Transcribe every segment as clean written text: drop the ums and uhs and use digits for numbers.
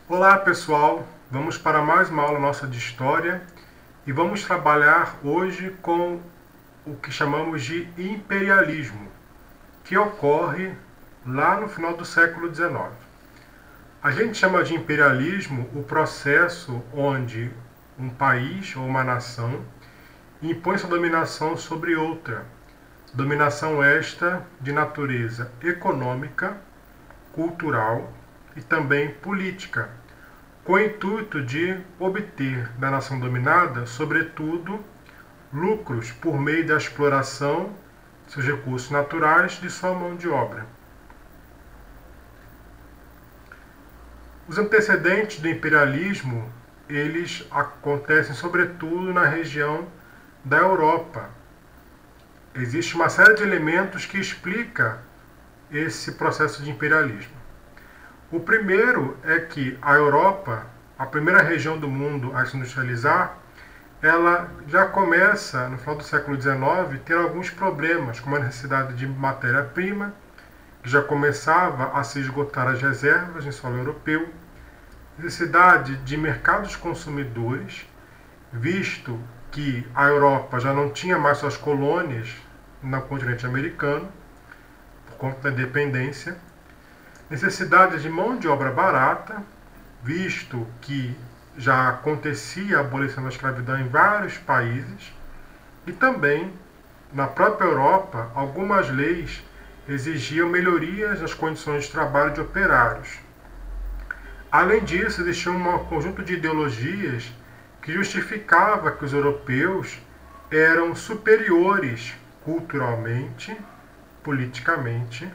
Olá pessoal, vamos para mais uma aula nossa de História e vamos trabalhar hoje com o que chamamos de imperialismo, que ocorre lá no final do século XIX. A gente chama de imperialismo o processo onde um país ou uma nação impõe sua dominação sobre outra, dominação esta de natureza econômica, cultural e também política, com o intuito de obter da nação dominada, sobretudo, lucros por meio da exploração de seus recursos naturais de sua mão de obra. Os antecedentes do imperialismo, eles acontecem sobretudo na região da Europa. Existe uma série de elementos que explica esse processo de imperialismo. O primeiro é que a Europa, a primeira região do mundo a se industrializar, ela já começa, no final do século XIX, a ter alguns problemas, como a necessidade de matéria-prima, que já começava a se esgotar as reservas em solo europeu, necessidade de mercados consumidores, visto que a Europa já não tinha mais suas colônias no continente americano, por conta da independência, necessidade de mão de obra barata, visto que já acontecia a abolição da escravidão em vários países, e também, na própria Europa, algumas leis exigiam melhorias nas condições de trabalho de operários. Além disso, existia um conjunto de ideologias que justificava que os europeus eram superiores culturalmente, politicamente,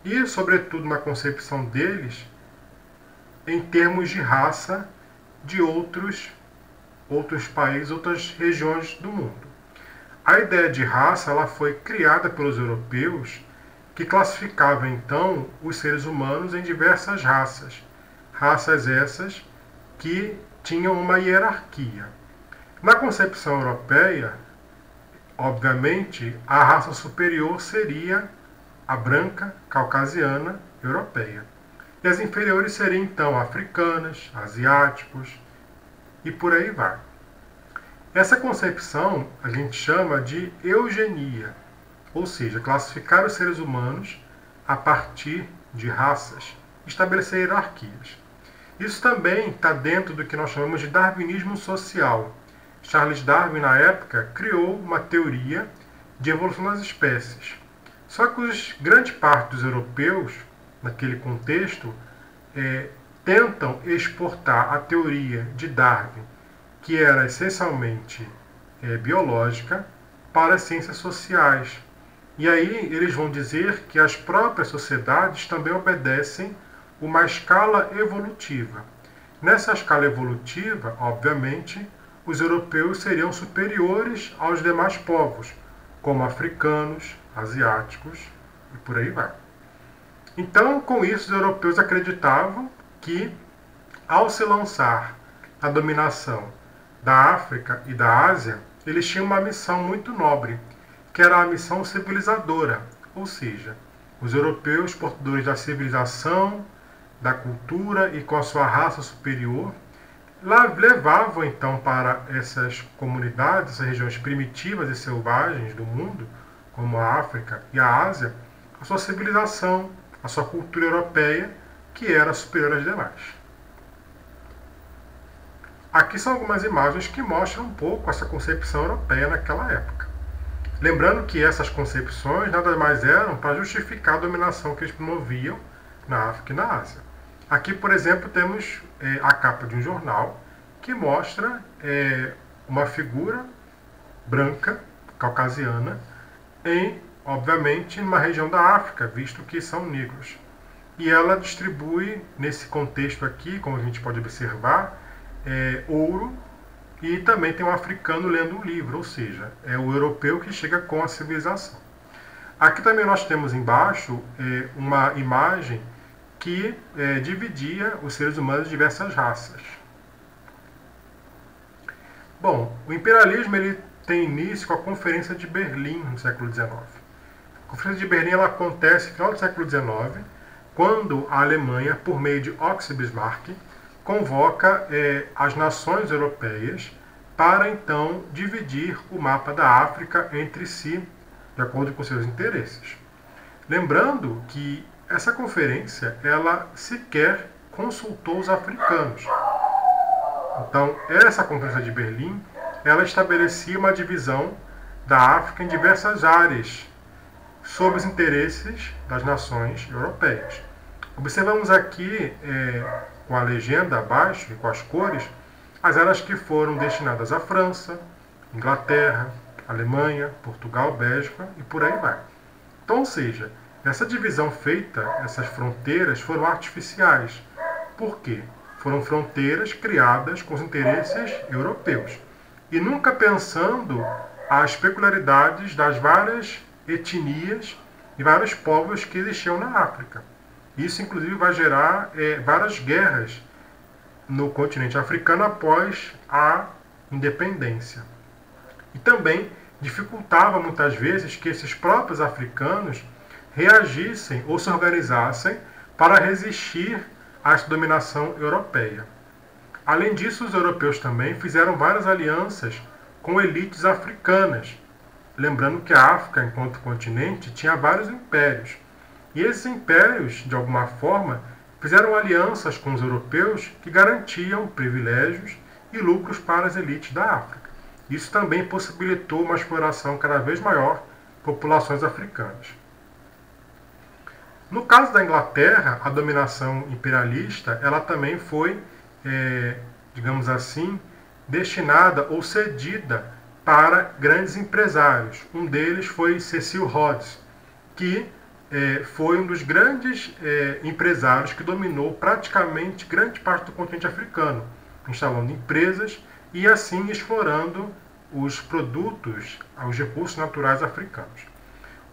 e, sobretudo, na concepção deles, em termos de raça de outros países, outras regiões do mundo. A ideia de raça ela foi criada pelos europeus, que classificavam, então, os seres humanos em diversas raças. Raças essas que tinham uma hierarquia. Na concepção europeia, obviamente, a raça superior seria a branca, caucasiana, europeia. E as inferiores seriam, então, africanas, asiáticos e por aí vai. Essa concepção a gente chama de eugenia, ou seja, classificar os seres humanos a partir de raças, estabelecer hierarquias. Isso também está dentro do que nós chamamos de darwinismo social. Charles Darwin, na época, criou uma teoria de evolução das espécies. Só que grande parte dos europeus, naquele contexto, tentam exportar a teoria de Darwin, que era essencialmente biológica, para as ciências sociais. E aí eles vão dizer que as próprias sociedades também obedecem uma escala evolutiva. Nessa escala evolutiva, obviamente, os europeus seriam superiores aos demais povos, como africanos, asiáticos e por aí vai. Então, com isso, os europeus acreditavam que, ao se lançar a dominação da África e da Ásia, eles tinham uma missão muito nobre, que era a missão civilizadora, ou seja, os europeus, portadores da civilização, da cultura e com a sua raça superior, levavam então para essas comunidades, essas regiões primitivas e selvagens do mundo, como a África e a Ásia, a sua civilização, a sua cultura europeia, que era superior às demais. Aqui são algumas imagens que mostram um pouco essa concepção europeia naquela época. Lembrando que essas concepções nada mais eram para justificar a dominação que eles promoviam na África e na Ásia. Aqui, por exemplo, temos a capa de um jornal que mostra uma figura branca, caucasiana, obviamente, numa região da África, visto que são negros. E ela distribui, nesse contexto aqui, como a gente pode observar, ouro, e também tem um africano lendo um livro, ou seja, é o europeu que chega com a civilização. Aqui também nós temos embaixo uma imagem que dividia os seres humanos em diversas raças. Bom, o imperialismo ele tem início com a Conferência de Berlim, no século XIX. A Conferência de Berlim ela acontece no final do século XIX, quando a Alemanha, por meio de Otto Bismarck, convoca as nações europeias para então dividir o mapa da África entre si, de acordo com seus interesses. Lembrando que essa conferência, ela sequer consultou os africanos. Então, essa Conferência de Berlim, ela estabelecia uma divisão da África em diversas áreas, sob os interesses das nações europeias. Observamos aqui, com a legenda abaixo e com as cores, as áreas que foram destinadas à França, Inglaterra, Alemanha, Portugal, Bélgica e por aí vai. Então, ou seja, essa divisão feita, essas fronteiras foram artificiais. Por quê? Foram fronteiras criadas com os interesses europeus e nunca pensando as peculiaridades das várias etnias e vários povos que existiam na África. Isso, inclusive, vai gerar várias guerras no continente africano após a independência. E também dificultava muitas vezes que esses próprios africanos reagissem ou se organizassem para resistir à dominação europeia. Além disso, os europeus também fizeram várias alianças com elites africanas, lembrando que a África, enquanto continente, tinha vários impérios. E esses impérios, de alguma forma, fizeram alianças com os europeus que garantiam privilégios e lucros para as elites da África. Isso também possibilitou uma exploração cada vez maior de populações africanas. No caso da Inglaterra, a dominação imperialista, ela também foi, digamos assim, destinada ou cedida para grandes empresários. Um deles foi Cecil Rhodes, que foi um dos grandes empresários que dominou praticamente grande parte do continente africano, instalando empresas e assim explorando os produtos, os recursos naturais africanos.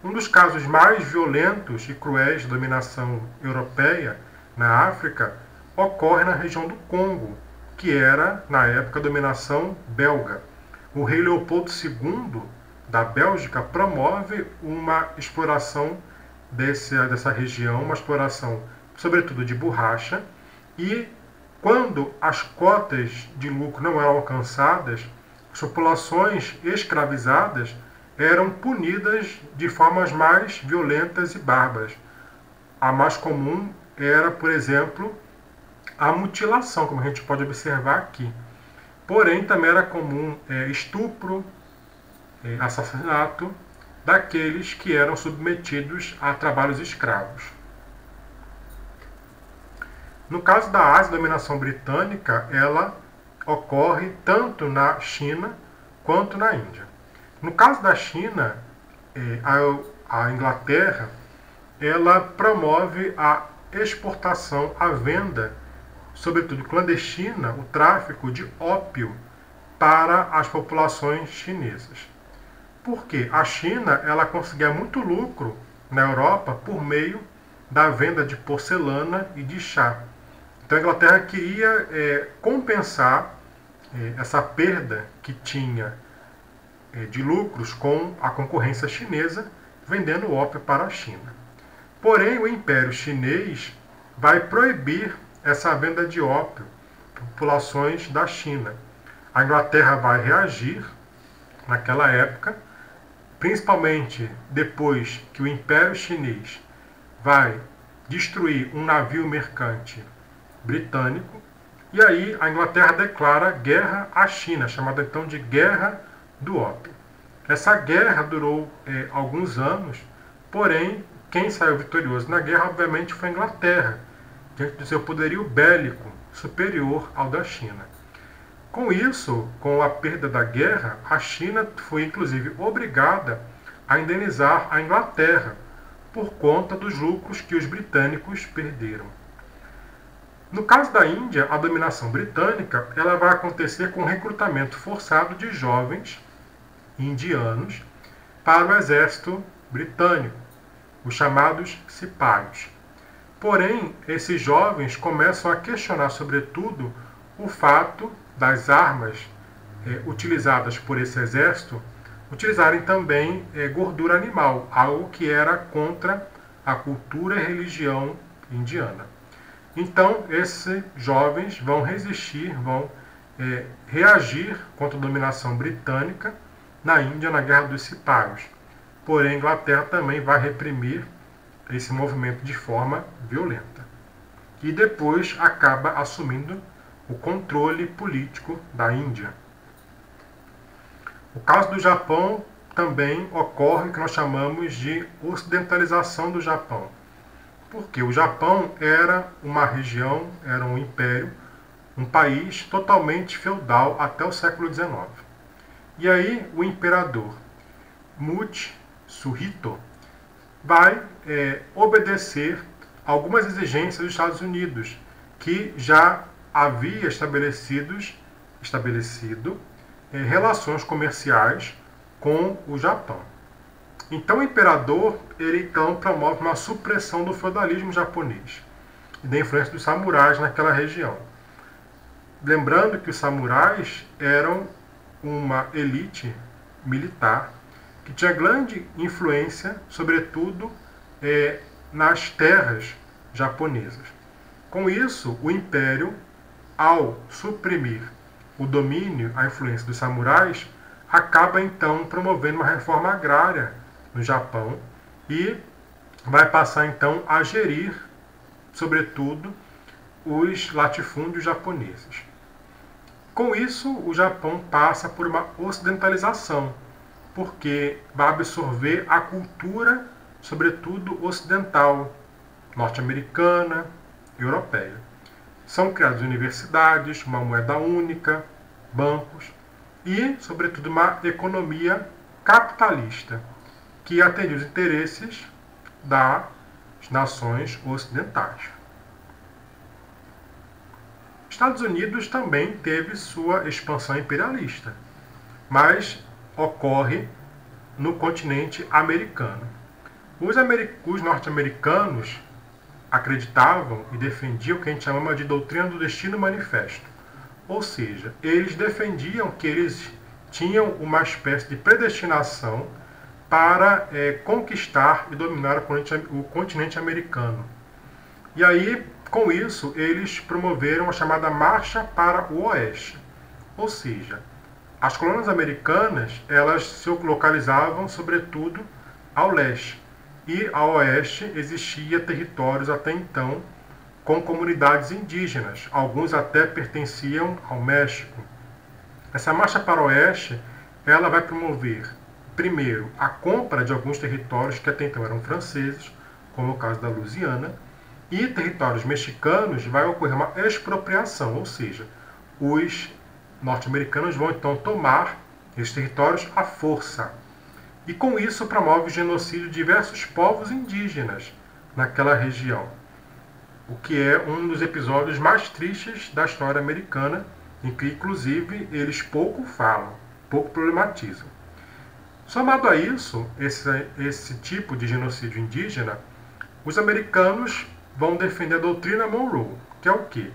Um dos casos mais violentos e cruéis de dominação europeia na África ocorre na região do Congo, que era, na época, a dominação belga. O rei Leopoldo II da Bélgica promove uma exploração dessa região, uma exploração, sobretudo, de borracha, e quando as cotas de lucro não eram alcançadas, as populações escravizadas eram punidas de formas mais violentas e bárbaras. A mais comum era, por exemplo, a mutilação, como a gente pode observar aqui. Porém, também era comum estupro, assassinato daqueles que eram submetidos a trabalhos escravos. No caso da Ásia, a dominação britânica, ela ocorre tanto na China quanto na Índia. No caso da China, a Inglaterra, ela promove a exportação, a venda, sobretudo clandestina, o tráfico de ópio para as populações chinesas. Porque a China, ela conseguia muito lucro na Europa por meio da venda de porcelana e de chá. Então a Inglaterra queria compensar essa perda que tinha de lucros com a concorrência chinesa, vendendo ópio para a China. Porém, o Império Chinês vai proibir essa venda de ópio para populações da China. A Inglaterra vai reagir naquela época, principalmente depois que o Império Chinês vai destruir um navio mercante britânico, e aí a Inglaterra declara guerra à China, chamada então de Guerra do Ópio. Essa guerra durou alguns anos, porém, quem saiu vitorioso na guerra, obviamente, foi a Inglaterra, diante do seu poderio bélico superior ao da China. Com isso, com a perda da guerra, a China foi, inclusive, obrigada a indenizar a Inglaterra por conta dos lucros que os britânicos perderam. No caso da Índia, a dominação britânica ela vai acontecer com o recrutamento forçado de jovens indianos para o exército britânico, os chamados cipários. Porém, esses jovens começam a questionar, sobretudo, o fato das armas utilizadas por esse exército utilizarem também gordura animal, algo que era contra a cultura e religião indiana. Então, esses jovens vão resistir, vão reagir contra a dominação britânica na Índia, na Guerra dos Cipayos. Porém, a Inglaterra também vai reprimir esse movimento de forma violenta. E depois acaba assumindo o controle político da Índia. O caso do Japão também ocorre o que nós chamamos de ocidentalização do Japão. Porque o Japão era uma região, era um império, um país totalmente feudal até o século XIX. E aí o imperador Mutsuhito vai obedecer algumas exigências dos Estados Unidos, que já havia estabelecido relações comerciais com o Japão. Então o imperador ele promove uma supressão do feudalismo japonês e da influência dos samurais naquela região. Lembrando que os samurais eram uma elite militar que tinha grande influência, sobretudo nas terras japonesas. Com isso, o império, ao suprimir o domínio, a influência dos samurais, acaba então promovendo uma reforma agrária no Japão e vai passar então a gerir, sobretudo, os latifúndios japoneses. Com isso, o Japão passa por uma ocidentalização, porque vai absorver a cultura, sobretudo ocidental, norte-americana, europeia. São criadas universidades, uma moeda única, bancos e, sobretudo, uma economia capitalista, que atende os interesses das nações ocidentais. Estados Unidos também teve sua expansão imperialista, mas ocorre no continente americano. Os norte-americanos acreditavam e defendiam o que a gente chama de doutrina do destino manifesto. Ou seja, eles defendiam que eles tinham uma espécie de predestinação para conquistar e dominar o continente americano. E aí, com isso, eles promoveram a chamada Marcha para o Oeste. Ou seja, as colônias americanas elas se localizavam, sobretudo, ao leste. E ao oeste existia territórios até então com comunidades indígenas. Alguns até pertenciam ao México. Essa marcha para o oeste ela vai promover, primeiro, a compra de alguns territórios que até então eram franceses, como o caso da Louisiana, e territórios mexicanos vai ocorrer uma expropriação, ou seja, os norte-americanos vão então tomar esses territórios à força. E com isso promove o genocídio de diversos povos indígenas naquela região, o que é um dos episódios mais tristes da história americana, em que inclusive eles pouco falam, pouco problematizam. Somado a isso, esse tipo de genocídio indígena, os americanos vão defender a doutrina Monroe, que é o quê?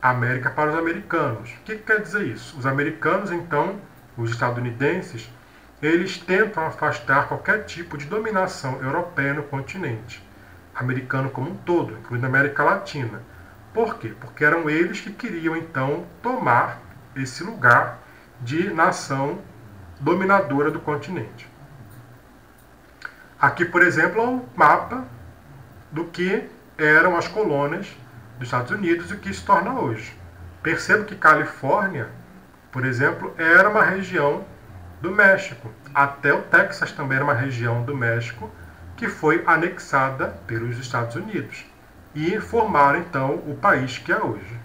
A América para os americanos. O que quer dizer isso? Os americanos, então, os estadunidenses, eles tentam afastar qualquer tipo de dominação europeia no continente, americano como um todo, incluindo a América Latina. Por quê? Porque eram eles que queriam, então, tomar esse lugar de nação dominadora do continente. Aqui, por exemplo, é um mapa do que eram as colônias dos Estados Unidos e o que se torna hoje. Percebo que Califórnia, por exemplo, era uma região do México. Até o Texas também era uma região do México que foi anexada pelos Estados Unidos e formaram então o país que é hoje.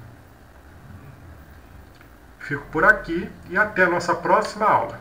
Fico por aqui e até a nossa próxima aula.